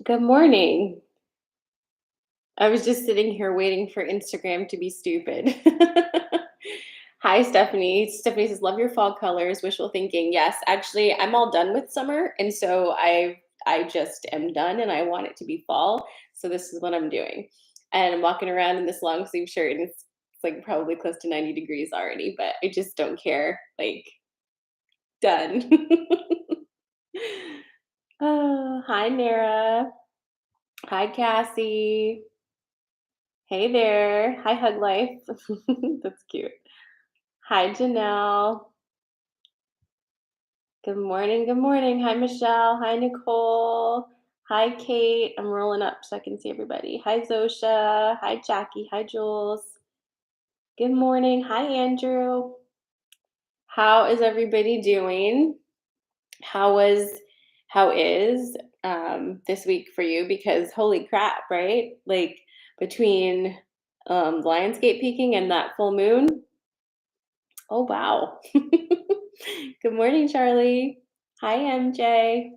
Good morning. I was just sitting here waiting for Instagram to be stupid. Hi, Stephanie. Stephanie says, "Love your fall colors." Wishful thinking. Yes, actually, I'm all done with summer, and so I just am done, and I want it to be fall. So this is what I'm doing, and I'm walking around in this long sleeve shirt, and it's like probably close to 90 degrees already, but I just don't care. Like done. Oh, hi, Nara. Hi, Cassie. Hey there. Hi, Hug Life. That's cute. Hi, Janelle. Good morning. Good morning. Hi, Michelle. Hi, Nicole. Hi, Kate. I'm rolling up so I can see everybody. Hi, Zosha. Hi, Jackie. Hi, Jules. Good morning. Hi, Andrew. How is everybody doing? How was, how is this week for you? Because holy crap, right? Like between Lionsgate peaking and that full moon, oh, wow. Good morning, Charlie. Hi, MJ.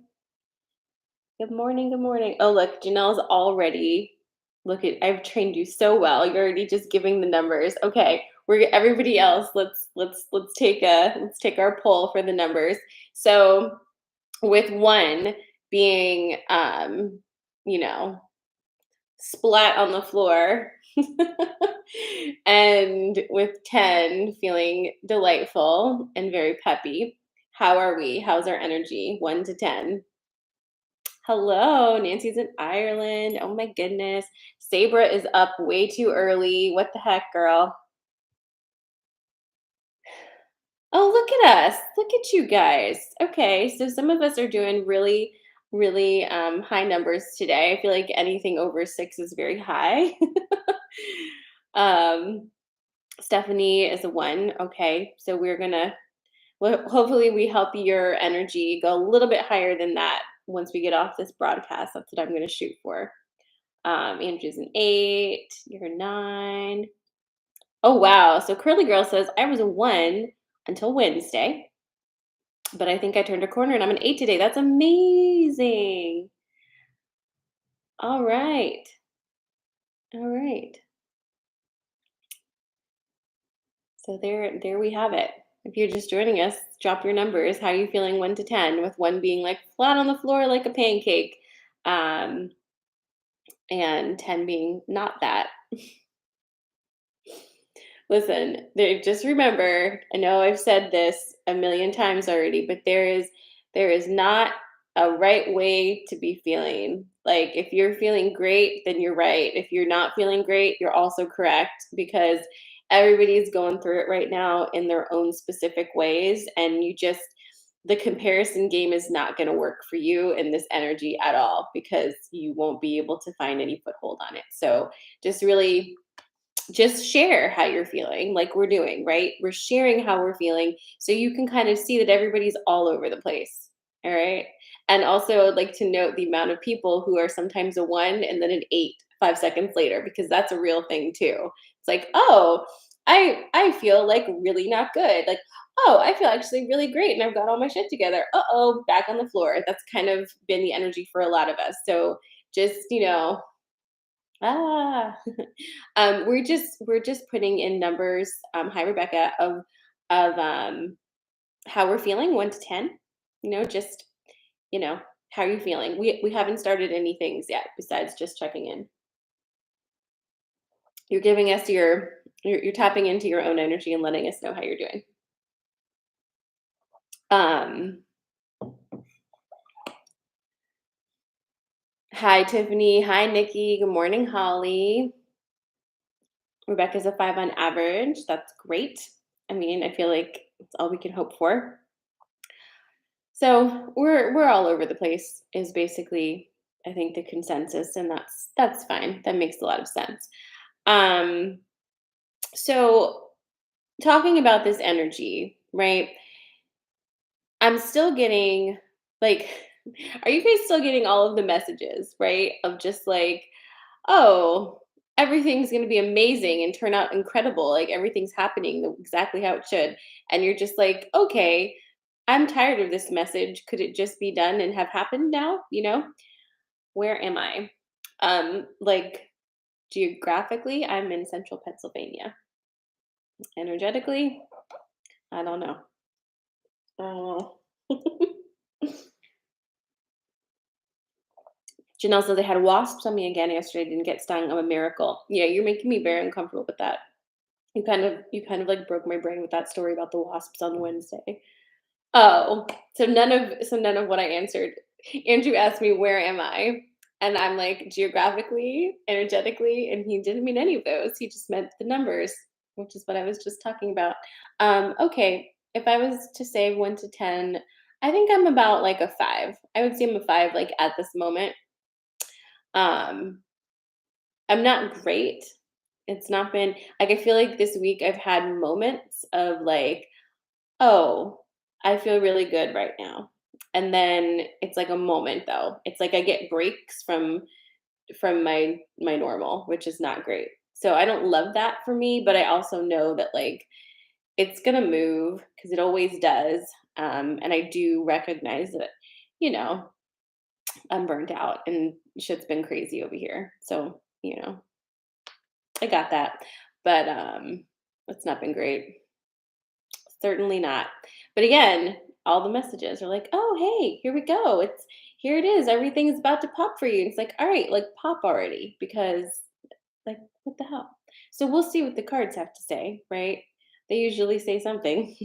Good morning. Good morning. Oh, look, Janelle's already. Look at I've trained you so well. You're already just giving the numbers. Okay, we're everybody else. Let's take our poll for the numbers. So with one being you know, splat on the floor. And with 10 feeling delightful and very peppy. How are we? How's our energy? 1 to 10. Hello, Nancy's in Ireland. Oh my goodness. Sabra is up way too early. What the heck, girl? Oh, look at us. Look at you guys. Okay, so some of us are doing really, really high numbers today. I feel like anything over 6 is very high. um, Stephanie is a 1. Okay, so we're gonna, well, hopefully we help your energy go a little bit higher than that once we get off this broadcast. That's what I'm gonna shoot for. Andrew's an 8. You're a 9. Oh wow. So Curly Girl says I was a 1 until Wednesday, but I think I turned a corner and I'm an 8 today. That's amazing. All right. All right. So there we have it. If you're just joining us, drop your numbers. How are you feeling 1 to 10, with 1 being like flat on the floor like a pancake, um, and 10 being not that. Listen, just remember, I know I've said this a million times already, but there is not a right way to be feeling. Like if you're feeling great, then you're right. If you're not feeling great, you're also correct, because everybody's going through it right now in their own specific ways, and the comparison game is not going to work for you in this energy at all, because you won't be able to find any foothold on it. So just really just share how you're feeling, like we're doing, right? We're sharing how we're feeling so you can kind of see that everybody's all over the place. All right. And also, I'd like to note the amount of people who are sometimes a 1 and then an 8 5 seconds later, because that's a real thing too. It's like, oh, I feel like really not good. Like, oh, I feel actually really great and I've got all my shit together. Uh-oh, back on the floor. That's kind of been the energy for a lot of us. So just, Ah, we're just putting in numbers. Hi Rebecca, of how we're feeling, 1 to 10. Just how are you feeling? We haven't started any things yet besides just checking in. You're giving us you're tapping into your own energy and letting us know how you're doing. Um, Hi Tiffany. Hi Nikki. Good morning, Holly. Rebecca's a 5 on average. That's great. I mean, I feel like it's all we can hope for. So we're all over the place is basically, I think, the consensus, and that's fine. That makes a lot of sense. Um, so talking about this energy, right? I'm still getting like, are you guys still getting all of the messages, right? Of just like, oh, everything's going to be amazing and turn out incredible. Like everything's happening exactly how it should. And you're just like, okay, I'm tired of this message. Could it just be done and have happened now? Where am I? Like geographically, I'm in central Pennsylvania. Energetically, I don't know. Oh. Janelle says, I had wasps on me again yesterday. Didn't get stung. I'm a miracle. Yeah, you're making me very uncomfortable with that. You kind of like broke my brain with that story about the wasps on Wednesday. Oh, so none of what I answered. Andrew asked me, "Where am I?" And I'm like, geographically, energetically, and he didn't mean any of those. He just meant the numbers, which is what I was just talking about. Okay, if I was to say 1 to 10, I think I'm about like a 5. I would say I'm a 5 like at this moment. Um, I'm not great. It's not been like I feel like this week I've had moments of like, oh, I feel really good right now. And then it's like a moment though. It's like I get breaks from my normal, which is not great. So I don't love that for me, but I also know that like it's gonna move because it always does. And I do recognize that, you know, I'm burnt out and shit's been crazy over here. So, I got that. But it's not been great. Certainly not. But again, all the messages are like, "Oh, hey, here we go. Here it is. Everything's about to pop for you." It's like, "All right, like pop already," because like what the hell? So we'll see what the cards have to say, right? They usually say something.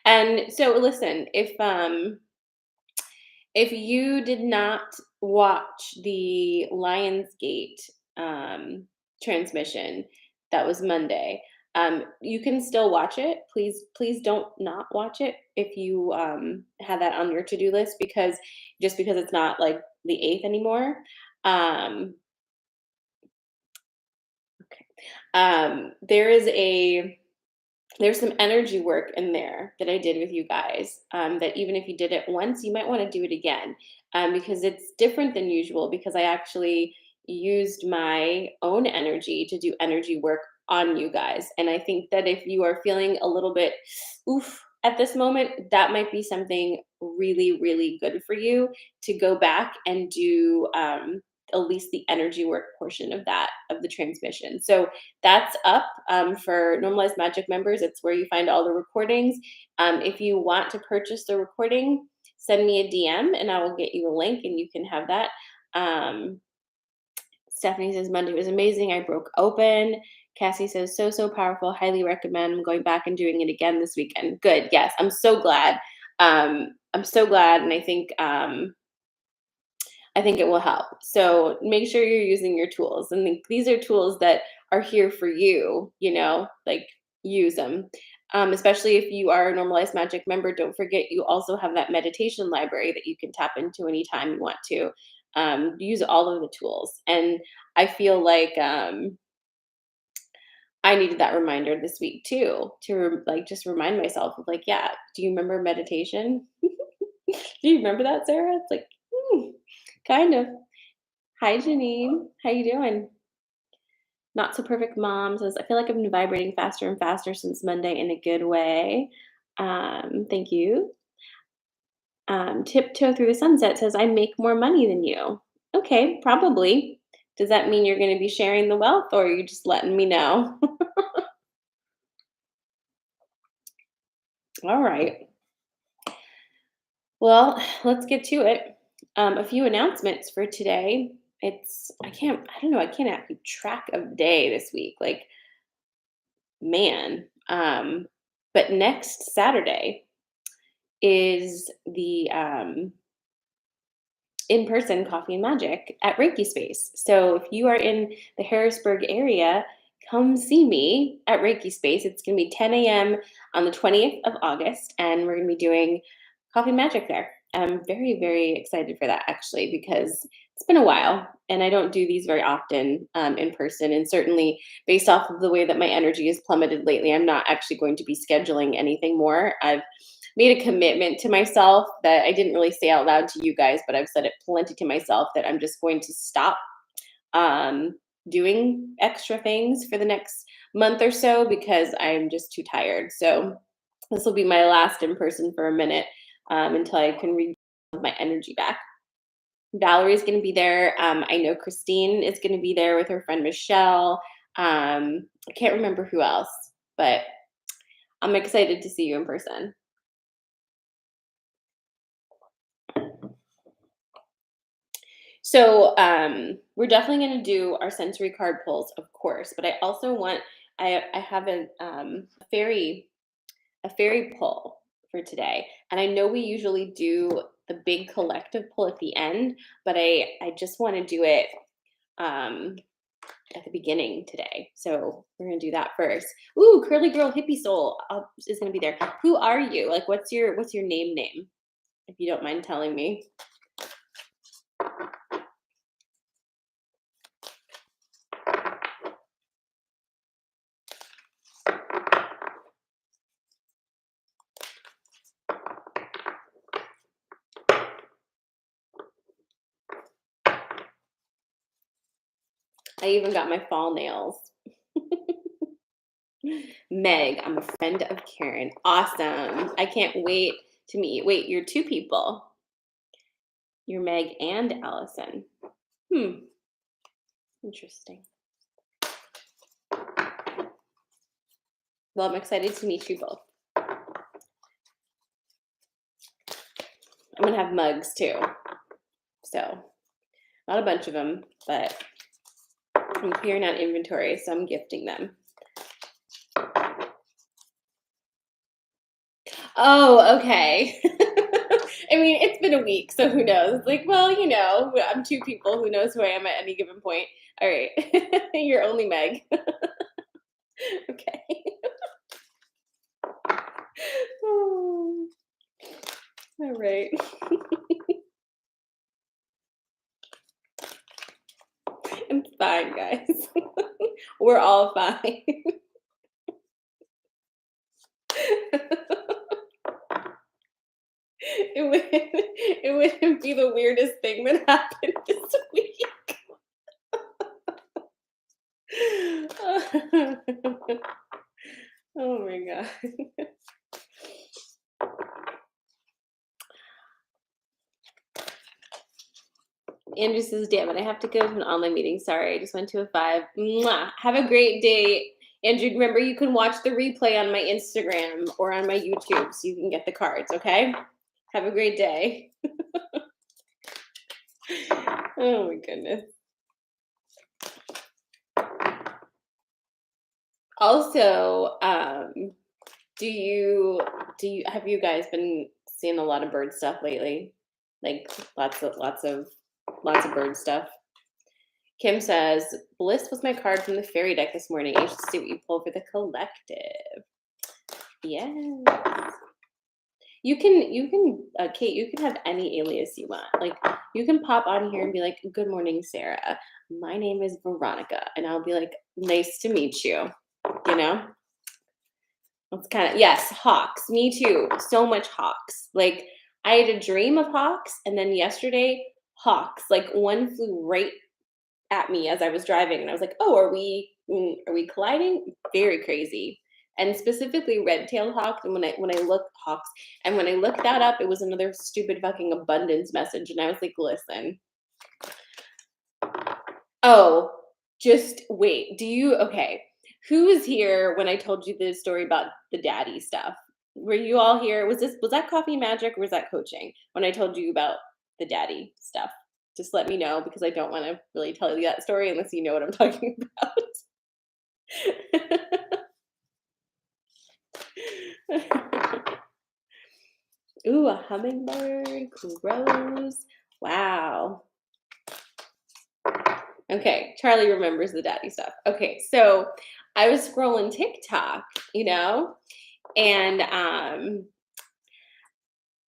And so listen, if you did not watch the Lionsgate transmission, that was Monday. You can still watch it. Please don't not watch it if you have that on your to do list because just because it's not like the 8th anymore. Um, okay. There is there's some energy work in there that I did with you guys. That even if you did it once, you might want to do it again because it's different than usual. Because I actually used my own energy to do energy work on you guys, and I think that if you are feeling a little bit oof at this moment, that might be something really, really good for you to go back and do. At least the energy work portion of that of the transmission. So that's up for Normalized Magic members. It's where you find all the recordings. If you want to purchase the recording, send me a DM and I will get you a link and you can have that. Um, Stephanie says Monday was amazing. I broke open. Cassie says so powerful. Highly recommend. I'm going back and doing it again this weekend. Good. Yes, I'm so glad. I'm so glad, and I think it will help. So make sure you're using your tools. And these are tools that are here for you, like use them. Especially if you are a Normalized Magic member, don't forget you also have that meditation library that you can tap into anytime you want to. Use all of the tools. And I feel like I needed that reminder this week too, to like just remind myself of like, yeah, do you remember meditation? Do you remember that, Sarah? It's like, kind of. Hi, Janine. How you doing? Not so perfect mom says, I feel like I've been vibrating faster and faster since Monday in a good way. Thank you. Tiptoe through the sunset says, I make more money than you. Okay, probably. Does that mean you're going to be sharing the wealth or are you just letting me know? All right. Well, let's get to it. A few announcements for today. I don't know, I can't keep track of day this week. Like, man. But next Saturday is the in person Coffee and Magic at Reiki Space. So if you are in the Harrisburg area, come see me at Reiki Space. It's going to be 10 a.m. on the 20th of August, and we're going to be doing Coffee and Magic there. I'm very, very excited for that actually because it's been a while and I don't do these very often in person. And certainly, based off of the way that my energy has plummeted lately, I'm not actually going to be scheduling anything more. I've made a commitment to myself that I didn't really say out loud to you guys, but I've said it plenty to myself that I'm just going to stop um, doing extra things for the next month or so because I'm just too tired. So this will be my last in person for a minute until I can regain my energy back. Valerie's gonna be there. I know Christine is gonna be there with her friend Michelle. I can't remember who else, but I'm excited to see you in person. So we're definitely going to do our sensory card pulls, of course. But I also want I have fairy a fairy pull for today, and I know we usually do the big collective pull at the end, but I just want to do it um, at the beginning today. So we're gonna do that first. Ooh, curly girl hippie soul is gonna be there. Who are you? Like, what's your name? If you don't mind telling me. I even got my fall nails. Meg, I'm a friend of Karen. Awesome. I can't wait to meet you. Wait, you're two people. You're Meg and Allison. Interesting. Well, I'm excited to meet you both. I'm gonna have mugs too. So, not a bunch of them, but I'm clearing out inventory, so I'm gifting them. Oh, okay. I mean, it's been a week, so who knows? It's like, well, I'm two people. Who knows who I am at any given point? All right. You're only Meg. Okay. Oh, all right. It's fine, guys. We're all fine. It wouldn't be the weirdest thing that happened this week. Oh my god. Andrew says, damn it, I have to go to an online meeting. Sorry, I just went to a 5. Mwah. Have a great day. Andrew, remember you can watch the replay on my Instagram or on my YouTube so you can get the cards, okay? Have a great day. Oh my goodness. Also, have you guys been seeing a lot of bird stuff lately? Like lots of bird stuff. Kim says, Bliss was my card from the fairy deck this morning. Anxious to see what you pull for the collective. Yes. You can, Kate, you can have any alias you want. Like, you can pop on here and be like, good morning, Sarah. My name is Veronica. And I'll be like, nice to meet you. You know? It's kind of, yes, hawks. Me too. So much hawks. Like, I had a dream of hawks. And then yesterday, hawks. Like, one flew right at me as I was driving, and I was like, "Oh, are we colliding?" Very crazy. And specifically red-tailed hawks. And when I looked that up, it was another stupid fucking abundance message, and I was like, "Listen, oh, just wait. Okay? Who was here when I told you the story about the daddy stuff? Were you all here? Was that coffee magic or was that coaching when I told you about the daddy stuff? Just let me know because I don't want to really tell you that story unless you know what I'm talking about. Ooh, a hummingbird, crows. Wow. Okay, Charlie remembers the daddy stuff. Okay, so I was scrolling TikTok, and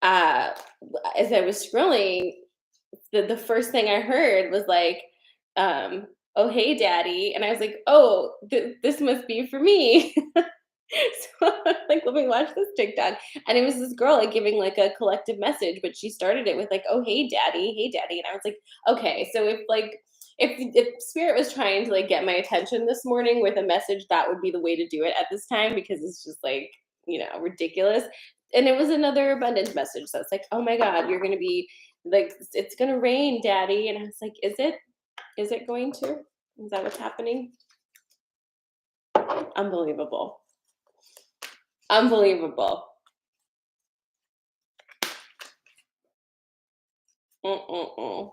uh as I was scrolling, the first thing I heard was like, oh hey daddy. And I was like, oh, this must be for me. So I was like, let me watch this TikTok. And it was this girl like giving like a collective message, but she started it with like, oh hey daddy. And I was like, okay, so if spirit was trying to like get my attention this morning with a message, that would be the way to do it at this time because it's just like, ridiculous. And it was another abundance message. So it's like, oh my God, you're gonna be like, it's gonna rain, daddy. And I was like, is it? Is it going to? Is that what's happening? Unbelievable. Unbelievable. Mm-mm-mm.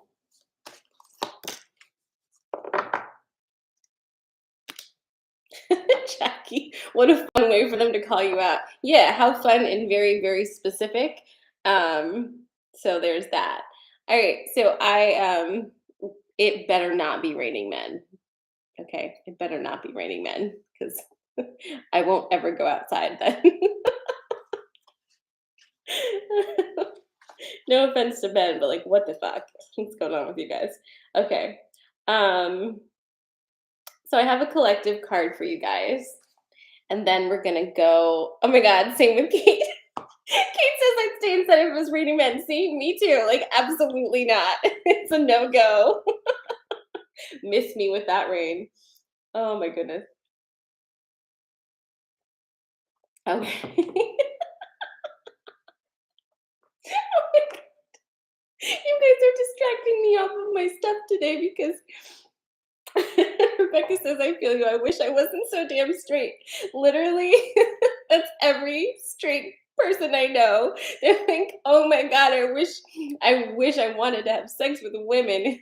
Jackie, what a fun way for them to call you out. Yeah, how fun and very, very specific. So there's that. All right, so it better not be raining men. Okay, it better not be raining men because I won't ever go outside then. No offense to Ben, but like, what the fuck? What's going on with you guys? Okay. Um, so I have a collective card for you guys. And then we're gonna go. Oh my god, same with Kate. Kate says I'd stay inside if it was raining men. See, me too. Like, absolutely not. It's a no go. Miss me with that rain. Oh my goodness. Okay. You guys are distracting me off of my stuff today because Rebecca says, I feel you. I wish I wasn't so damn straight. Literally, that's every straight person I know. They're like, oh my God, I wish I wanted to have sex with women.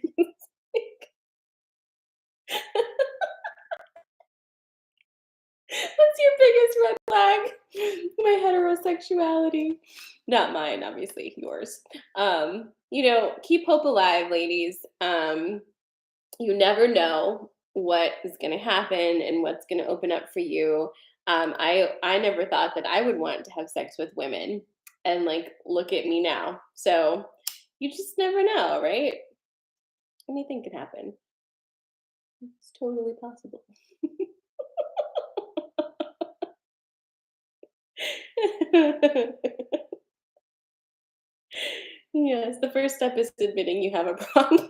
What's your biggest red flag? My heterosexuality. Not mine, obviously, yours. Keep hope alive, ladies. You never know what is going to happen and what's going to open up for you. I never thought that I would want to have sex with women, and like, look at me now. So you just never know, right? Anything can happen. It's totally possible. Yes, the first step is admitting you have a problem.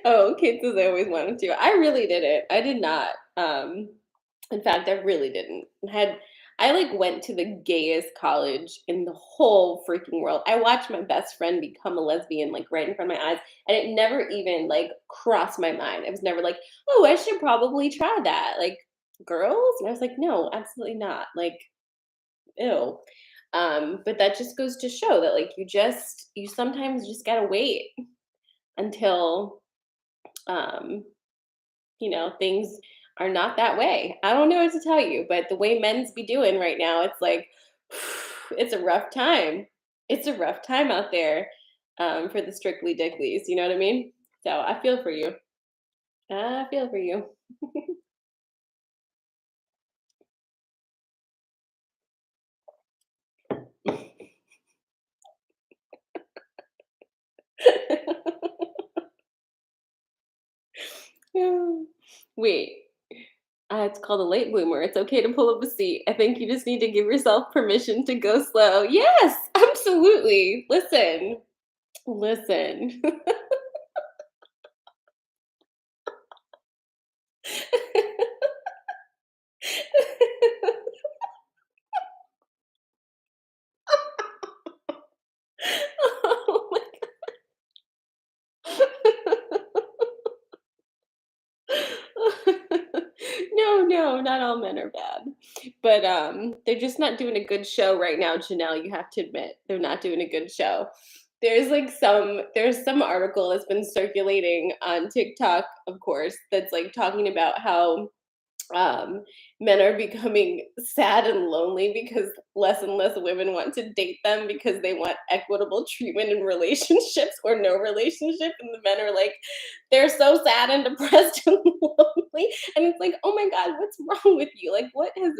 Oh, kids as I always wanted to. I really didn't. I did not. In fact, I really didn't. I like went to the gayest college in the whole freaking world. I watched my best friend become a lesbian like right in front of my eyes, and it never even like crossed my mind. I was never like, "Oh, I should probably try that." Like, girls? And I was like, "No, absolutely not." Like, ew. But that just goes to show that like you sometimes just gotta wait until um things are not that way. I don't know what to tell you, but the way men's be doing right now, it's like it's a rough time. It's a rough time out there for the strictly dicklies. You know what I mean? So I feel for you. I feel for you. Yeah. Wait, it's called a late bloomer. It's okay to pull up a seat. I think you just need to give yourself permission to go slow. Yes, absolutely. Listen, listen. Oh my No, no, not all men are bad. But they're just not doing a good show right now, Janelle, you have to admit. They're not doing a good show. There's some article that's been circulating on TikTok, of course, that's like talking about how um, men are becoming sad and lonely because less and less women want to date them because they want equitable treatment in relationships or no relationship. And the men are like, they're so sad and depressed and lonely. And it's like, oh my God, what's wrong with you? Like, what has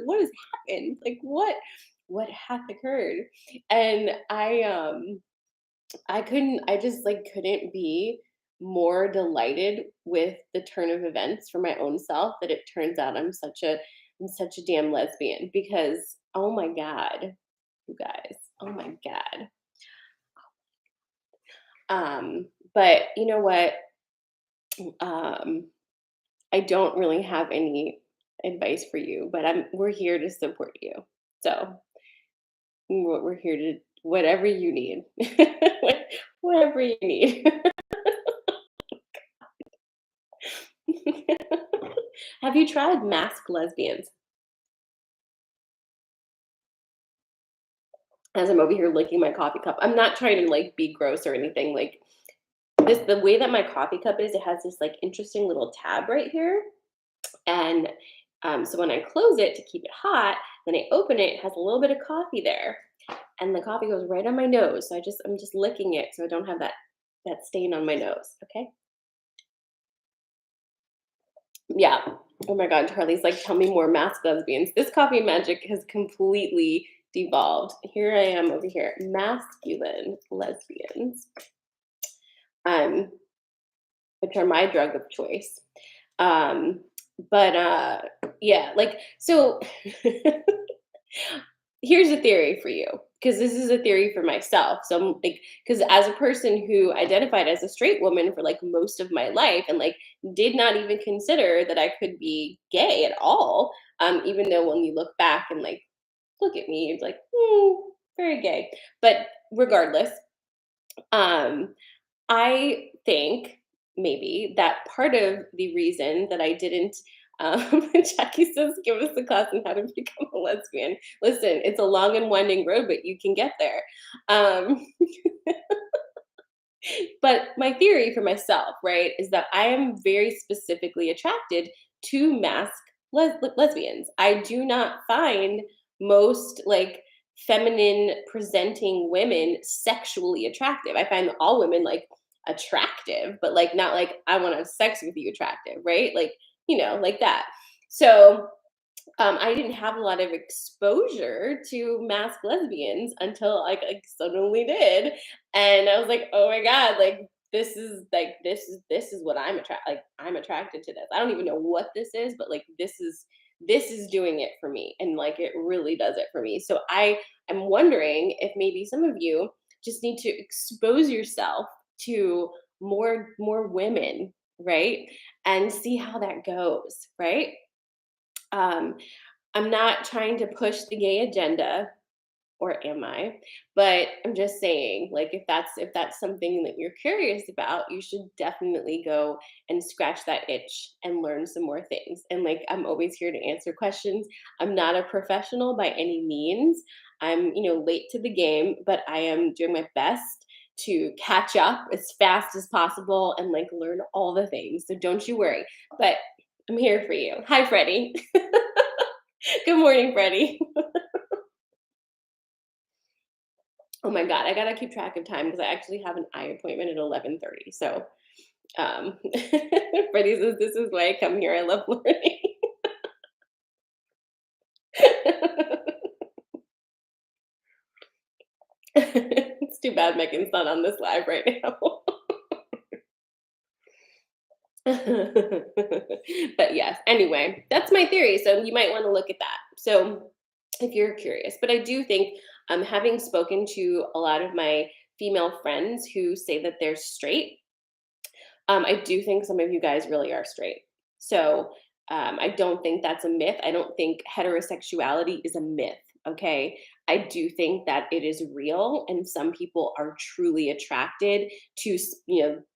happened? Like, what hath occurred? And I just like couldn't be more delighted with the turn of events for my own self that it turns out I'm such a damn lesbian because oh my God, you guys, oh my God. But you know what? Um, I don't really have any advice for you, but we're here to support you. So we're here to whatever you need, whatever you need. Have you tried masked lesbians? As I'm over here licking my coffee cup, I'm not trying to like be gross or anything. Like this, the way that my coffee cup is, it has this like interesting little tab right here, and so when I close it to keep it hot, then I open it, it has a little bit of coffee there, and the coffee goes right on my nose. So I'm just licking it so I don't have that stain on my nose. Okay. Yeah. Oh my God, Charlie's like, tell me more masked lesbians. This coffee magic has completely devolved. Here I am over here, masculine lesbians, um, which are my drug of choice. Um, but yeah, like so. Here's a theory for you, because this is a theory for myself. So I'm like, because as a person who identified as a straight woman for like most of my life and like did not even consider that I could be gay at all, even though when you look back and like look at me, it's like, very gay. But regardless, um, I think maybe that part of the reason that I didn't, Jackie says, give us a class on how to become a lesbian. Listen, it's a long and winding road, but you can get there. Um, but my theory for myself, right, is that I am very specifically attracted to lesbians. I do not find most like feminine presenting women sexually attractive. I find all women like attractive, but like not like I want to have sex with you attractive, right? Like, like that. So I didn't have a lot of exposure to masked lesbians until I suddenly did, and I was like, oh my god, like this is what I'm attracted to this. I don't even know what this is, but like this is doing it for me, and like it really does it for me. So I am wondering if maybe some of you just need to expose yourself to more women, right, and see how that goes, right? Um, I'm not trying to push the gay agenda, or am I? But I'm just saying, like, if that's something that you're curious about, you should definitely go and scratch that itch and learn some more things. And like, I'm always here to answer questions. I'm not a professional by any means. I'm, late to the game, but I am doing my best to catch up as fast as possible and like learn all the things. So don't you worry. But I'm here for you. Hi, Freddie. Good morning, Freddie. Oh my god, I gotta keep track of time because I actually have an eye appointment at 11:30. So, Freddie says, "This is why I come here. I love learning." It's too bad Megan's not on this live right now. But yes, anyway, that's my theory. So you might want to look at that. So if you're curious, but I do think, having spoken to a lot of my female friends who say that they're straight, I do think some of you guys really are straight. So I don't think that's a myth. I don't think heterosexuality is a myth. Okay. I do think that it is real, and some people are truly attracted to,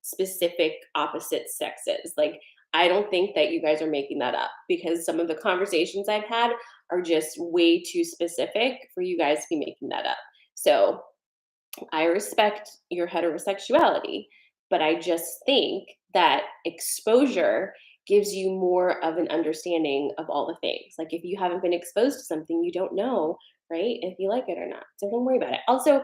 specific opposite sexes. Like, I don't think that you guys are making that up, because some of the conversations I've had are just way too specific for you guys to be making that up. So I respect your heterosexuality, but I just think that exposure gives you more of an understanding of all the things. Like, if you haven't been exposed to something, you don't know, right? If you like it or not. So don't worry about it. Also,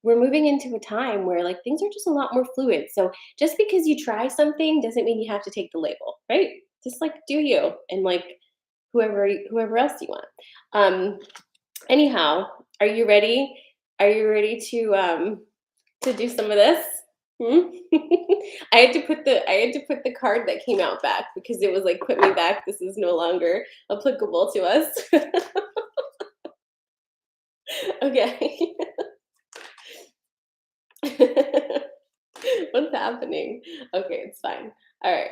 we're moving into a time where like things are just a lot more fluid. So just because you try something doesn't mean you have to take the label, right? Just like do you, and like whoever else you want. Um Anyhow, are you ready? Are you ready to do some of this? Hmm? I had to put the card that came out back because it was like, put me back. This is no longer applicable to us. Okay. What's happening? Okay, it's fine. All right.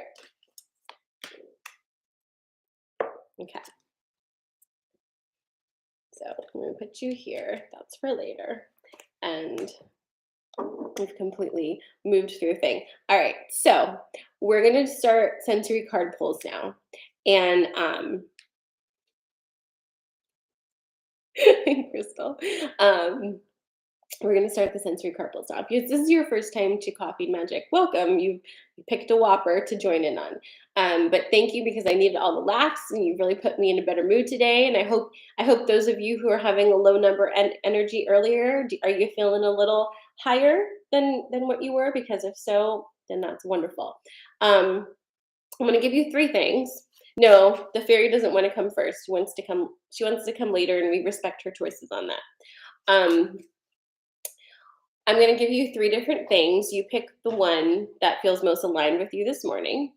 Okay. So I'm going to put you here. That's for later. And we've completely moved through a thing. All right. So we're going to start sensory card pulls now. And Crystal, we're going to start the sensory card pulls now. If this is your first time to Coffee Magic, welcome. You picked a whopper to join in on. But thank you, because I needed all the laughs and you really put me in a better mood today. And I hope those of you who are having a low number and energy earlier, are you feeling a little higher than what you were? Because if so, then that's wonderful. I'm going to give you 3 things. No, the fairy doesn't want to come first. She wants to come later, and we respect her choices on that. I'm going to give you 3 different things. You pick the one that feels most aligned with you this morning.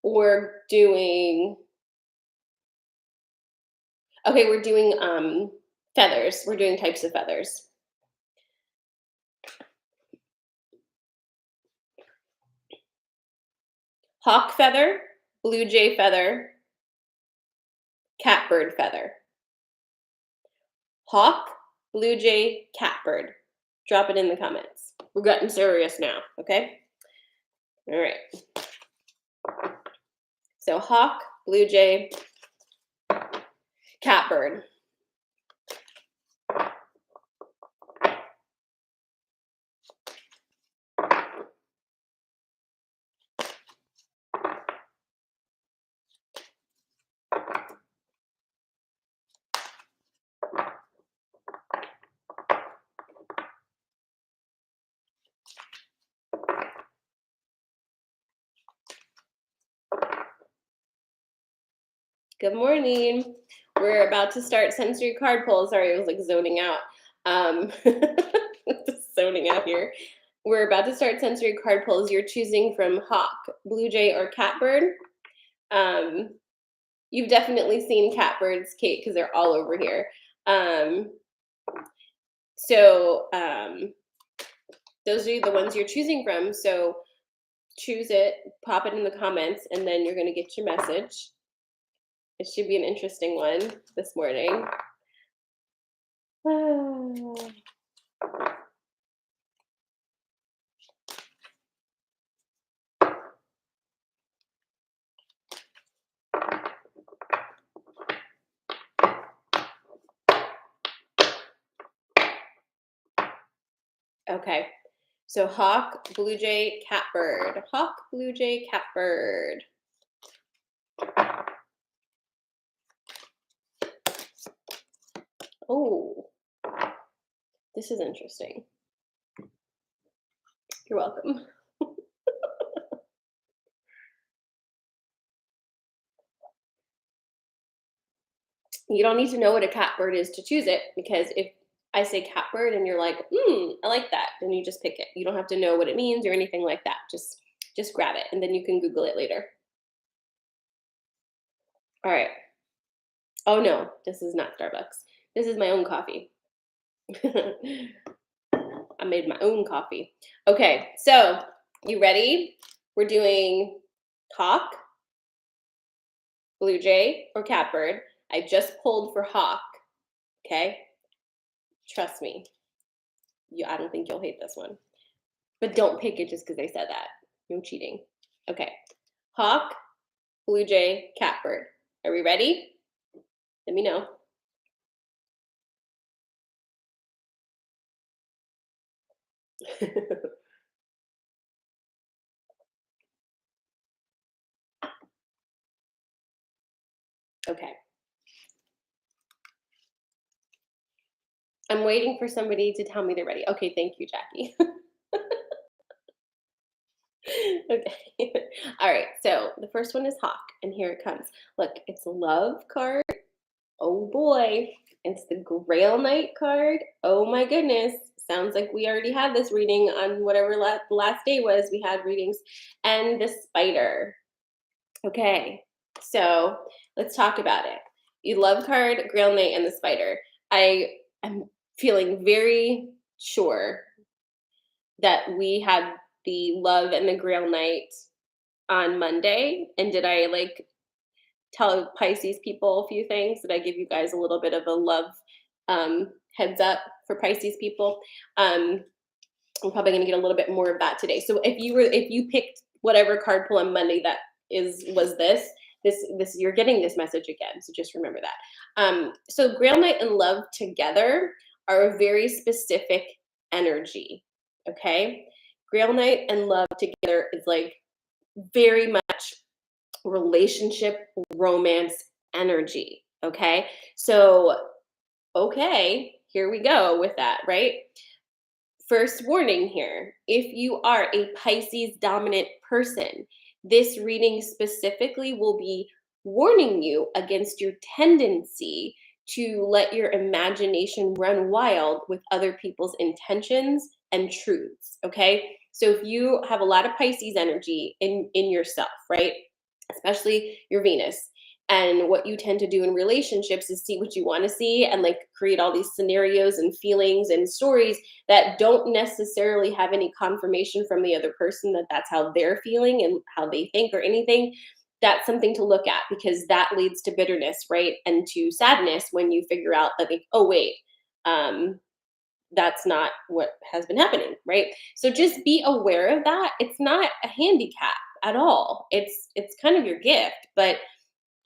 We're doing feathers. We're doing types of feathers. Hawk feather, blue jay feather, catbird feather. Hawk, blue jay, catbird. Drop it in the comments. We're getting serious now, okay? All right. So hawk, blue jay, catbird. Good morning. We're about to start sensory card pulls. Sorry, I was like zoning out. Just zoning out here. We're about to start sensory card pulls. You're choosing from hawk, blue jay, or catbird. You've definitely seen catbirds, Kate, because they're all over here. Those are the ones you're choosing from. So choose it, pop it in the comments, and then you're going to get your message. It should be an interesting one this morning. Okay, so hawk, blue jay, catbird. Hawk, blue jay, catbird. Oh, this is interesting. You're welcome. You don't need to know what a catbird is to choose it, because if I say catbird and you're like, I like that, then you just pick it. You don't have to know what it means or anything like that. Just grab it, and then you can Google it later. All right. Oh no, this is not Starbucks. This is my own coffee. I made my own coffee. Okay, so you ready? We're doing hawk, blue jay, or catbird. I just pulled for hawk. Okay, trust me. I don't think you'll hate this one, but don't pick it just because I said that. No cheating. Okay, hawk, blue jay, catbird. Are we ready? Let me know. Okay. I'm waiting for somebody to tell me they're ready. Okay, thank you, Jackie. Okay. All right. So the first one is hawk, and here it comes. Look, it's a love card. Oh boy. It's the Grail Knight card. Oh my goodness. Sounds like we already had this reading on whatever the last day was. We had readings. And the spider. Okay. So let's talk about it. You love card, Grail Knight, and the spider. I am feeling very sure that we had the love and the grail night on Monday? And did I like tell Pisces people a few things? Did I give you guys a little bit of a love heads up for Pisces people? Um, I'm probably going to get a little bit more of that today. So if you picked whatever card pull on Monday that was this you're getting this message again. So just remember that. So Grail Night and Love together are a very specific energy. Okay, Grail Night and Love together is like very much relationship, romance energy. Okay, so okay, here we go with that, right? First warning here, if you are a Pisces dominant person, this reading specifically will be warning you against your tendency to let your imagination run wild with other people's intentions and truths. Okay. So if you have a lot of Pisces energy in yourself, right? Especially your Venus. And what you tend to do in relationships is see what you want to see and like create all these scenarios and feelings and stories that don't necessarily have any confirmation from the other person that that's how they're feeling and how they think or anything. That's something to look at because that leads to bitterness, right? And to sadness when you figure out that, like, oh, wait, um, that's not what has been happening, right? So just be aware of that. It's not a handicap at all. It's kind of your gift, but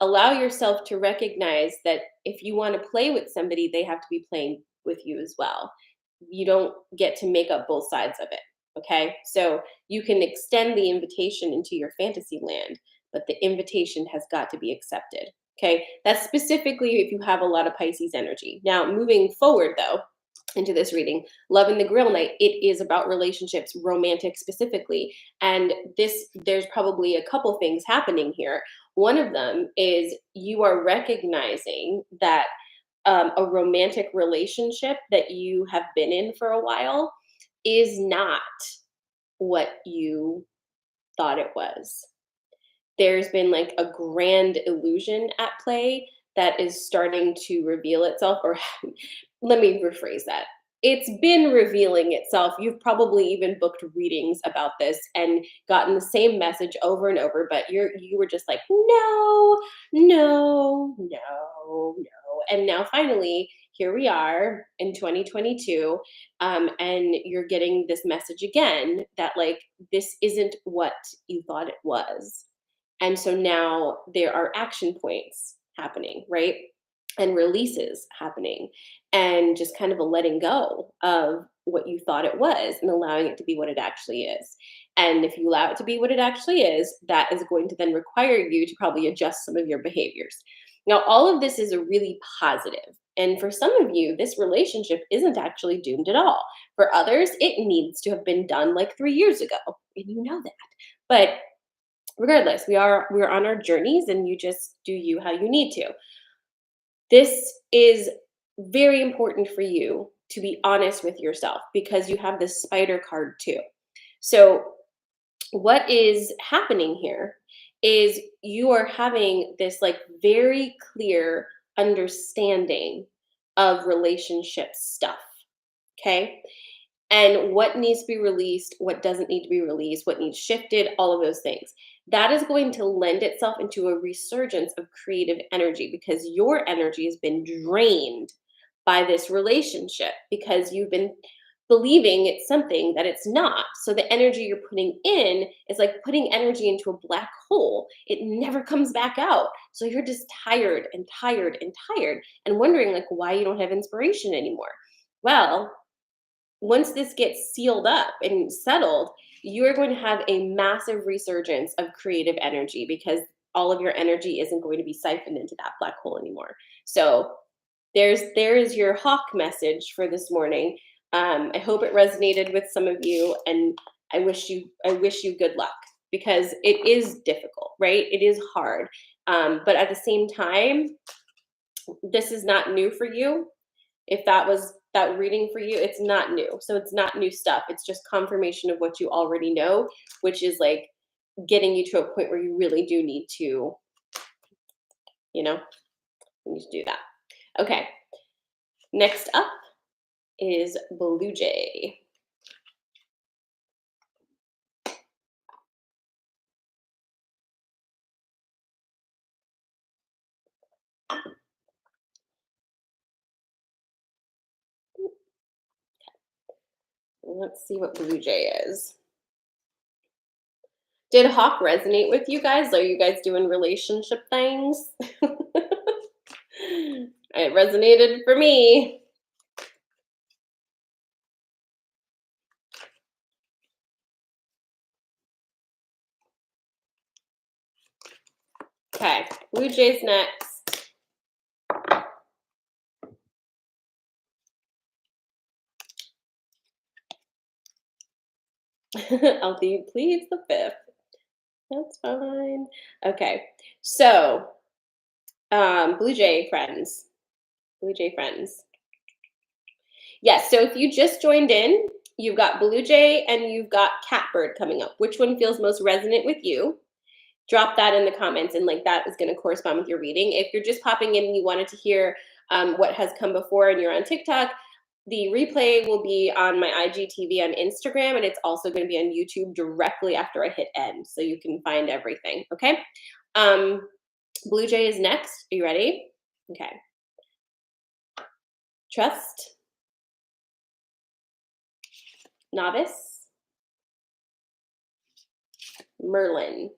allow yourself to recognize that if you want to play with somebody, they have to be playing with you as well. You don't get to make up both sides of it. Okay. So you can extend the invitation into your fantasy land, but the invitation has got to be accepted. Okay. That's specifically if you have a lot of Pisces energy. Now, moving forward, though, into this reading, Love in the Grill Night, it is about relationships, romantic specifically. And there's probably a couple things happening here. One of them is you are recognizing that a romantic relationship that you have been in for a while is not what you thought it was. There's been like a grand illusion at play that is starting to reveal itself, or let me rephrase that. It's been revealing itself. You've probably even booked readings about this and gotten the same message over and over, but you were just like, no, no, no, no. And now finally, here we are in 2022, and you're getting this message again that like this isn't what you thought it was. And so now there are action points happening, right? And releases happening, and just kind of a letting go of what you thought it was and allowing it to be what it actually is. And if you allow it to be what it actually is, that is going to then require you to probably adjust some of your behaviors. Now, all of this is a really positive. And for some of you, this relationship isn't actually doomed at all. For others, it needs to have been done like 3 years ago. And you know that. But regardless, we're on our journeys and you just do you how you need to. This is very important for you to be honest with yourself because you have this spider card too. So what is happening here is you are having this like very clear understanding of relationship stuff. Okay. And what needs to be released, what doesn't need to be released, what needs shifted, all of those things. That is going to lend itself into a resurgence of creative energy because your energy has been drained by this relationship because you've been believing it's something that it's not. So the energy you're putting in is like putting energy into a black hole. It never comes back out. So you're just tired and tired and tired and wondering like why you don't have inspiration anymore. Well, once this gets sealed up and settled, you are going to have a massive resurgence of creative energy because all of your energy isn't going to be siphoned into that black hole anymore. So there is your hawk message for this morning. I hope it resonated with some of you, and I wish you good luck because it is difficult, right? It is hard, but at the same time, this is not new for you. If that was that reading for you, it's not new. So it's not new stuff. It's just confirmation of what you already know, which is like getting you to a point where you really do need to, you know, you need to do that. Okay. Next up, is Blue Jay. Let's see what Blue Jay is. Did Hawk resonate with you guys? Are you guys doing relationship things? It resonated for me. Okay, Blue Jay's next. Althea pleads the fifth. That's fine. Okay, so Blue Jay friends. Blue Jay friends. Yes, so if you just joined in, you've got Blue Jay and you've got Catbird coming up. Which one feels most resonant with you? Drop that in the comments, and like that is going to correspond with your reading. If you're just popping in and you wanted to hear what has come before and you're on TikTok, the replay will be on my IGTV on Instagram, and it's also going to be on YouTube directly after I hit end, so you can find everything. Okay. Blue Jay is next. Are you ready? Okay. Trust, Novice, Merlin.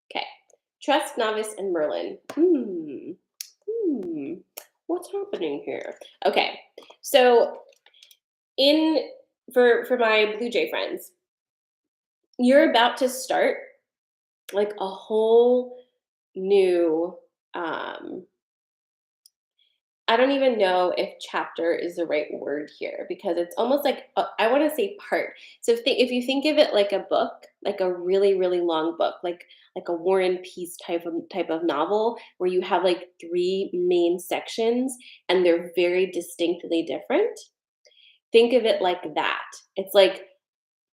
Okay. Trust, Novice, and Merlin. What's happening here? Okay. So in for my Blue Jay friends, you're about to start like a whole new I don't even know if chapter is the right word here because it's almost like I want to say part. So if you think of it like a book, like a really really long book, like a War and Peace type of novel where you have like three main sections and they're very distinctly different. Think of it like that. It's like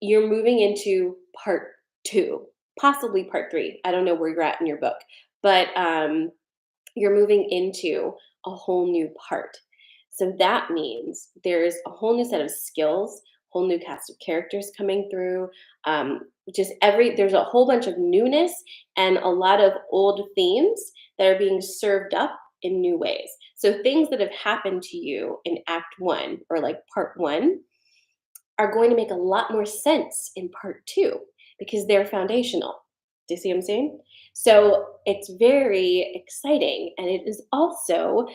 you're moving into part 2, possibly part 3. I don't know where you're at in your book, but you're moving into a whole new part. So that means there's a whole new set of skills, whole new cast of characters coming through. There's a whole bunch of newness and a lot of old themes that are being served up in new ways. So things that have happened to you in Act 1 or like part 1 are going to make a lot more sense in part 2 because they're foundational. Do you see what I'm saying? So it's very exciting and it is also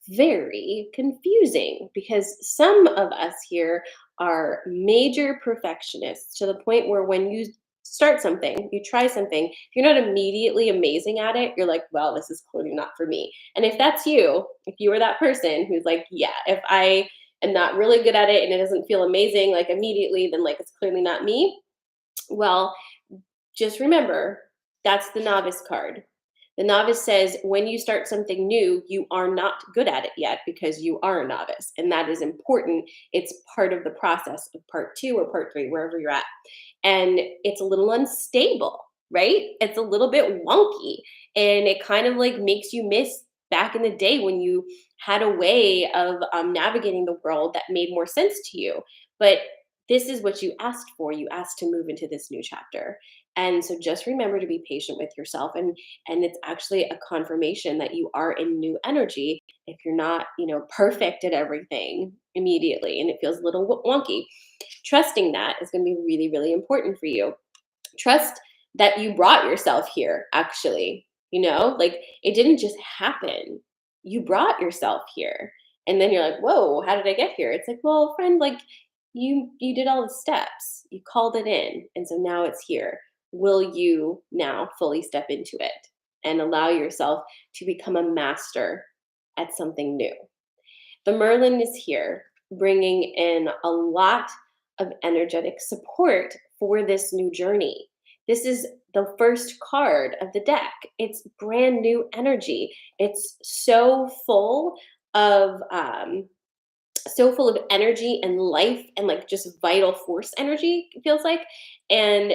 very confusing because some of us here are major perfectionists to the point where when you start something, you try something, if you're not immediately amazing at it, you're like, well, this is clearly not for me. And if that's you, if you are that person who's like, yeah, if I am not really good at it and it doesn't feel amazing like immediately, then like it's clearly not me. Well, just remember that's the novice card. The novice says when you start something new, you are not good at it yet because you are a novice. And that is important. It's part of the process of part 2 or part 3, wherever you're at. And it's a little unstable, right? It's a little bit wonky. And it kind of like makes you miss back in the day when you had a way of navigating the world that made more sense to you. But this is what you asked for. You asked to move into this new chapter. And so just remember to be patient with yourself, and it's actually a confirmation that you are in new energy if you're not, perfect at everything immediately and it feels a little wonky. Trusting that is going to be really really important for you. Trust that you brought yourself here actually, like it didn't just happen. You brought yourself here. And then you're like, "Whoa, how did I get here?" It's like, "Well, friend, like you did all the steps. You called it in, and so now it's here. Will you now fully step into it and allow yourself to become a master at something new?" The Merlin is here, bringing in a lot of energetic support for this new journey. This is the first card of the deck. It's brand new energy. It's of so full of energy and life and like just vital force energy, it feels like. And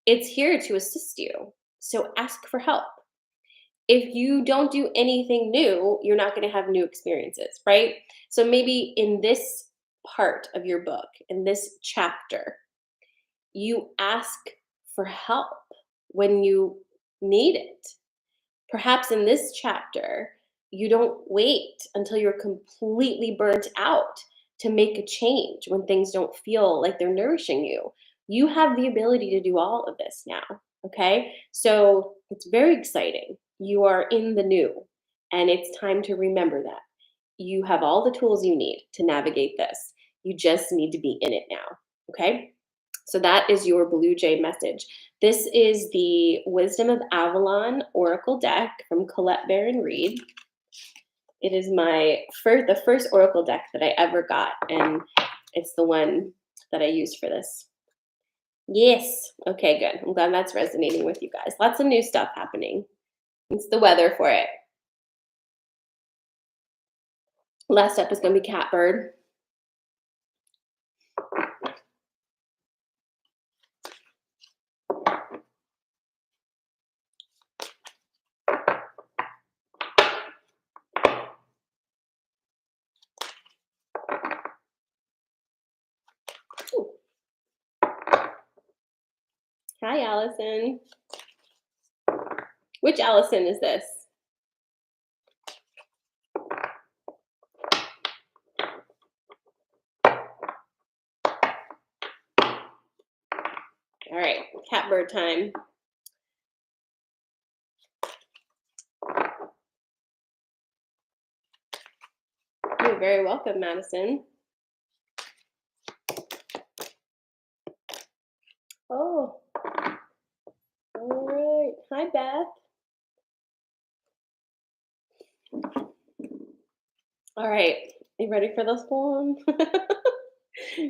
it's here to assist you. So ask for help. If you don't do anything new, you're not going to have new experiences, right? So maybe in this part of your book, in this chapter, you ask for help when you need it. Perhaps in this chapter, you don't wait until you're completely burnt out to make a change when things don't feel like they're nourishing you. You have the ability to do all of this now. Okay. So it's very exciting. You are in the new, and it's time to remember that. You have all the tools you need to navigate this. You just need to be in it now. Okay. So that is your Blue Jay message. This is the Wisdom of Avalon Oracle deck from Colette Baron Reed. It is the first Oracle deck that I ever got, and it's the one that I used for this. Yes. Okay, good. I'm glad that's resonating with you guys. Lots of new stuff happening. It's the weather for it. Last up is going to be Catbird. Ooh. Hi, Allison. Which Allison is this? All right, Catbird time. You're very welcome, Madison. Oh, all right. Hi, Beth. All right. You ready for this one?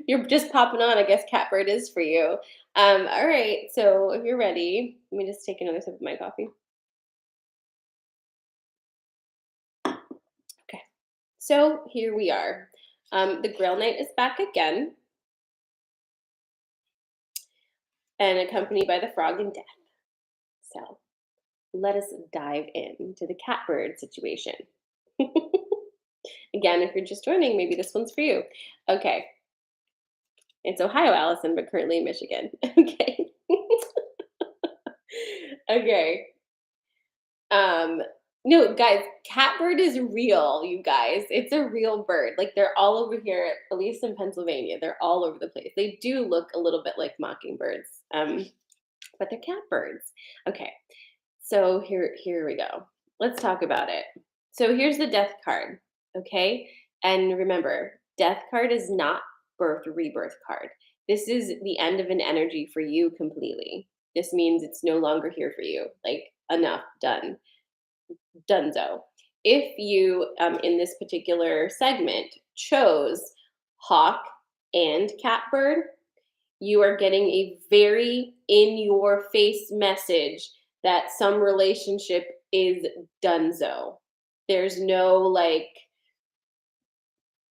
You're just popping on. I guess Catbird is for you. All right. So if you're ready, let me just take another sip of my coffee. Okay. So here we are. The Grail Knight is back again, and accompanied by the Frog in Death. So let us dive into the Catbird situation. Again, if you're just joining, maybe this one's for you. Okay. It's Ohio, Allison, but currently in Michigan. Okay. Okay. Um, no, guys, catbird is real, you guys. It's a real bird. Like they're all over here, at least in Pennsylvania. They're all over the place. They do look a little bit like mockingbirds, but they're catbirds. Okay, so here we go. Let's talk about it. So here's the death card. Okay, and remember, death card is not birth rebirth card. This is the end of an energy for you completely. This means it's no longer here for you. Like enough, done Dunzo. If you, in this particular segment, chose hawk and catbird, you are getting a very in your face message that some relationship is dunzo. There's no like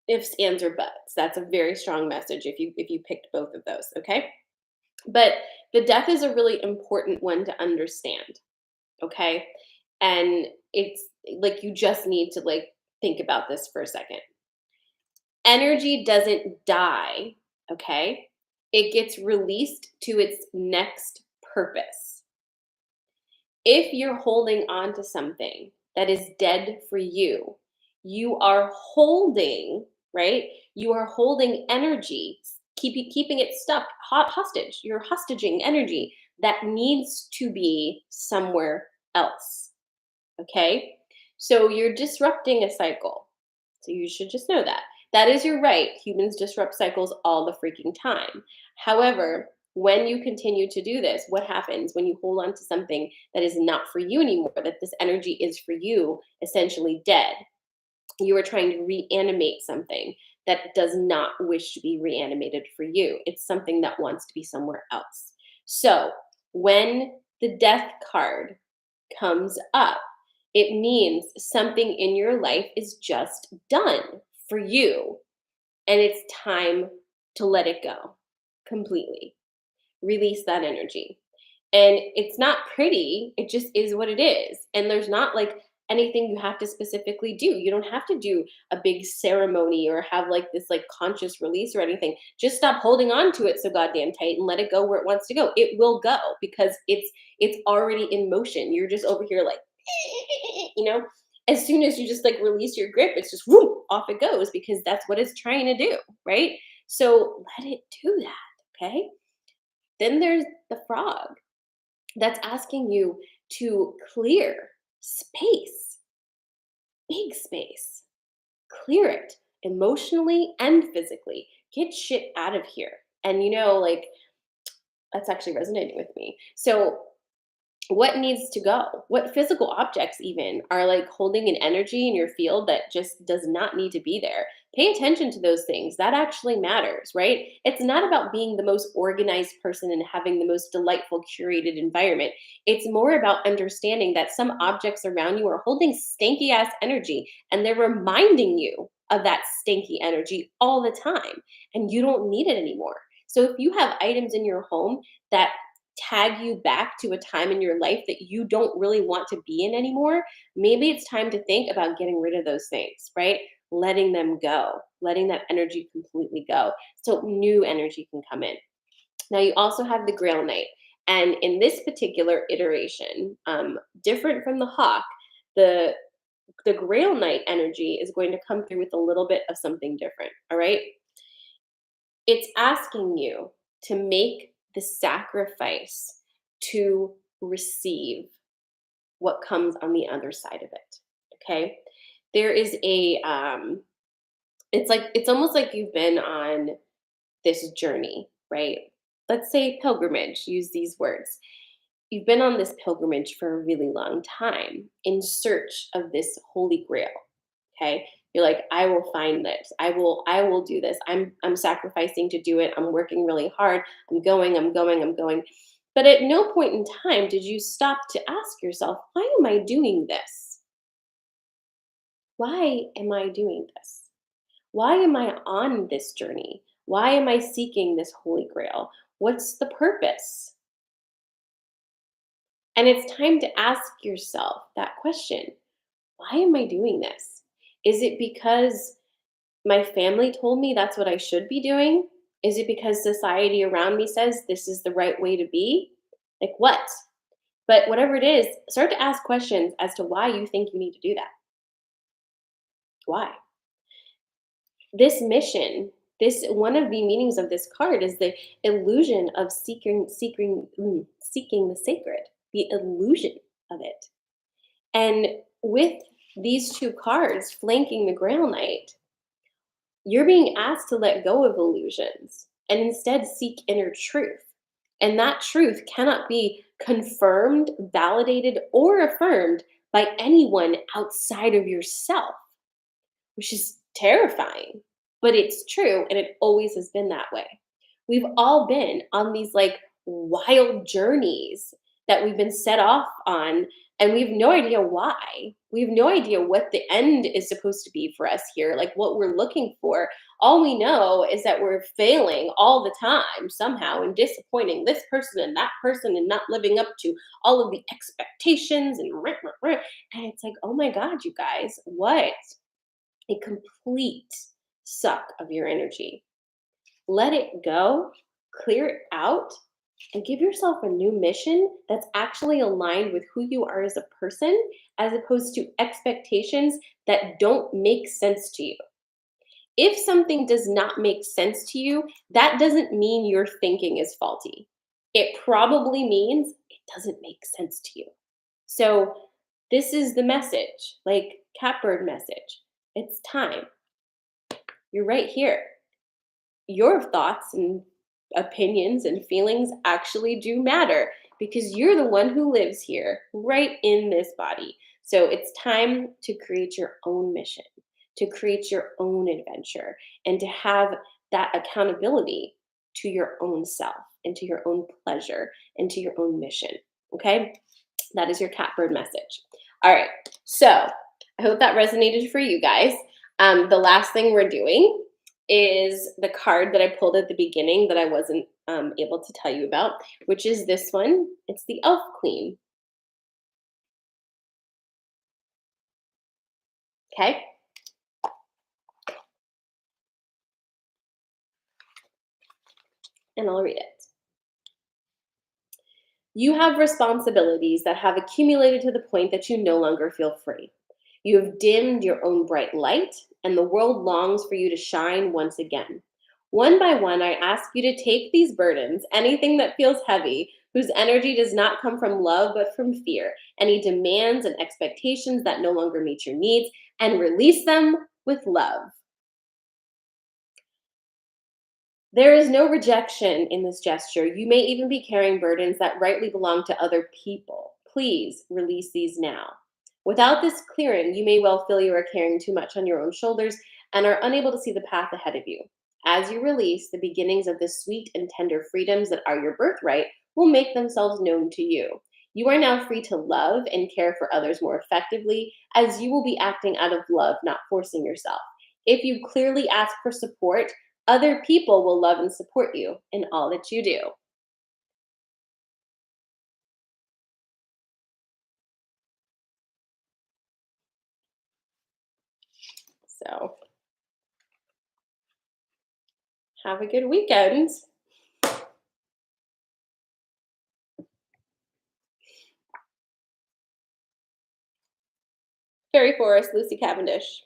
ifs, ands, or buts. That's a very strong message if you picked both of those, okay? But the death is a really important one to understand, okay? And it's like you just need to like think about this for a second. Energy doesn't die, okay? It gets released to its next purpose. If you're holding on to something that is dead for you, you are holding, right? You are holding energy, keeping it stuck, hostage. You're hostage energy that needs to be somewhere else. Okay? So you're disrupting a cycle. So you should just know that. That is your right. Humans disrupt cycles all the freaking time. However, when you continue to do this, what happens when you hold on to something that is not for you anymore, that this energy is for you essentially dead? You are trying to reanimate something that does not wish to be reanimated for you. It's something that wants to be somewhere else. So when the death card comes up, it means something in your life is just done for you. And it's time to let it go completely. Release that energy. And it's not pretty, it just is what it is. And there's not like anything you have to specifically do. You don't have to do a big ceremony or have like this like conscious release or anything. Just stop holding on to it so goddamn tight and let it go where it wants to go. It will go because it's already in motion. You're just over here like you know, as soon as you just like release your grip, it's just whoop, off it goes because that's what it's trying to do, right? So let it do that, okay? Then there's the frog that's asking you to clear space, big space, clear it emotionally and physically. Get shit out of here. And like that's actually resonating with me. So what needs to go? What physical objects even are like holding an energy in your field that just does not need to be there? Pay attention to those things. That actually matters, right? It's not about being the most organized person and having the most delightful curated environment. It's more about understanding that some objects around you are holding stanky ass energy and they're reminding you of that stinky energy all the time and you don't need it anymore. So if you have items in your home that tag you back to a time in your life that you don't really want to be in anymore, maybe it's time to think about getting rid of those things, right? Letting them go, letting that energy completely go so new energy can come in. Now, you also have the Grail Knight. And in this particular iteration, different from the Hawk, the the Grail Knight energy is going to come through with a little bit of something different. All right. It's asking you to make the sacrifice to receive what comes on the other side of it. Okay. There is it's almost like you've been on this journey, right? Let's say pilgrimage, use these words. You've been on this pilgrimage for a really long time in search of this holy grail. Okay. You're like, I will find this. I will do this. I'm sacrificing to do it. I'm working really hard. I'm going. But at no point in time did you stop to ask yourself, why am I doing this? Why am I doing this? Why am I on this journey? Why am I seeking this holy grail? What's the purpose? And it's time to ask yourself that question. Why am I doing this? Is it because my family told me that's what I should be doing? Is it because society around me says this is the right way to be? Like what? But whatever it is, start to ask questions as to why you think you need to do that. Why? This mission, this one of the meanings of this card is the illusion of seeking the sacred, the illusion of it. And with these two cards flanking the Grail Knight, you're being asked to let go of illusions and instead seek inner truth. And that truth cannot be confirmed, validated, or affirmed by anyone outside of yourself, which is terrifying, but it's true and it always has been that way. We've all been on these like wild journeys that we've been set off on, and we have no idea why. We have no idea what the end is supposed to be for us here, like what we're looking for. All we know is that we're failing all the time somehow and disappointing this person and that person and not living up to all of the expectations and and it's like, oh my God, you guys, what a complete suck of your energy. Let it go, clear it out, and give yourself a new mission that's actually aligned with who you are as a person, as opposed to expectations that don't make sense to you. If something does not make sense to you, that doesn't mean your thinking is faulty. It probably means it doesn't make sense to you. So, this is the message, like Catbird message. It's time. You're right here. Your thoughts and opinions and feelings actually do matter because you're the one who lives here, right in this body. So it's time to create your own mission, to create your own adventure, and to have that accountability to your own self and to your own pleasure and to your own mission. Okay? That is your catbird message. All right. So I hope that resonated for you guys. The last thing we're doing is the card that I pulled at the beginning that I wasn't able to tell you about, which is this one. It's the Elf Queen. Okay. And I'll read it. You have responsibilities that have accumulated to the point that you no longer feel free. You have dimmed your own bright light, and the world longs for you to shine once again. One by one, I ask you to take these burdens, anything that feels heavy, whose energy does not come from love but from fear, any demands and expectations that no longer meet your needs, and release them with love. There is no rejection in this gesture. You may even be carrying burdens that rightly belong to other people. Please release these now. Without this clearing, you may well feel you are carrying too much on your own shoulders and are unable to see the path ahead of you. As you release, the beginnings of the sweet and tender freedoms that are your birthright will make themselves known to you. You are now free to love and care for others more effectively, as you will be acting out of love, not forcing yourself. If you clearly ask for support, other people will love and support you in all that you do. So, have a good weekend. Fairy Forest, Lucy Cavendish,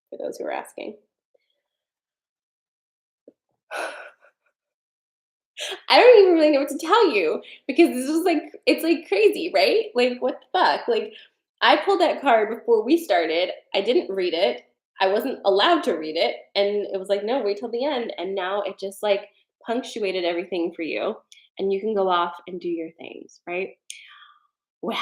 for those who are asking. I don't even really know what to tell you because this is like it's like crazy, right? Like what the fuck? Like I pulled that card before we started. I didn't read it. I wasn't allowed to read it, and it was like, no, wait till the end. And now it just like punctuated everything for you, and you can go off and do your things, right? Well,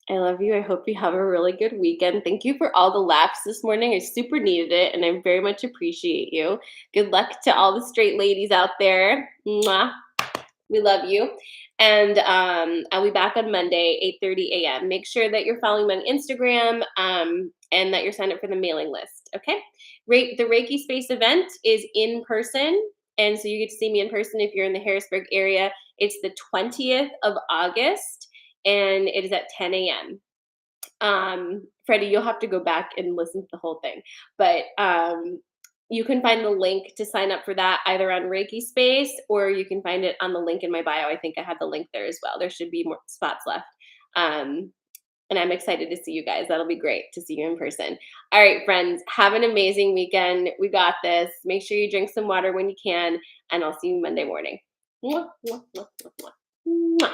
I love you. I hope you have a really good weekend. Thank you for all the laughs this morning. I super needed it, and I very much appreciate you. Good luck to all the straight ladies out there. Mwah. We love you. And I'll be back on Monday, 8:30 a.m. Make sure that you're following me on Instagram and that you're signed up for the mailing list. Okay. The Reiki Space event is in person. And so you get to see me in person if you're in the Harrisburg area. It's the 20th of August and it is at 10 a.m. Freddie, you'll have to go back and listen to the whole thing. But you can find the link to sign up for that either on Reiki Space or you can find it on the link in my bio. I think I have the link there as well. There should be more spots left. Um, and I'm excited to see you guys. That'll be great to see you in person. All right, friends, have an amazing weekend. We got this. Make sure you drink some water when you can, and I'll see you Monday morning. Mwah, mwah, mwah, mwah, mwah. Mwah.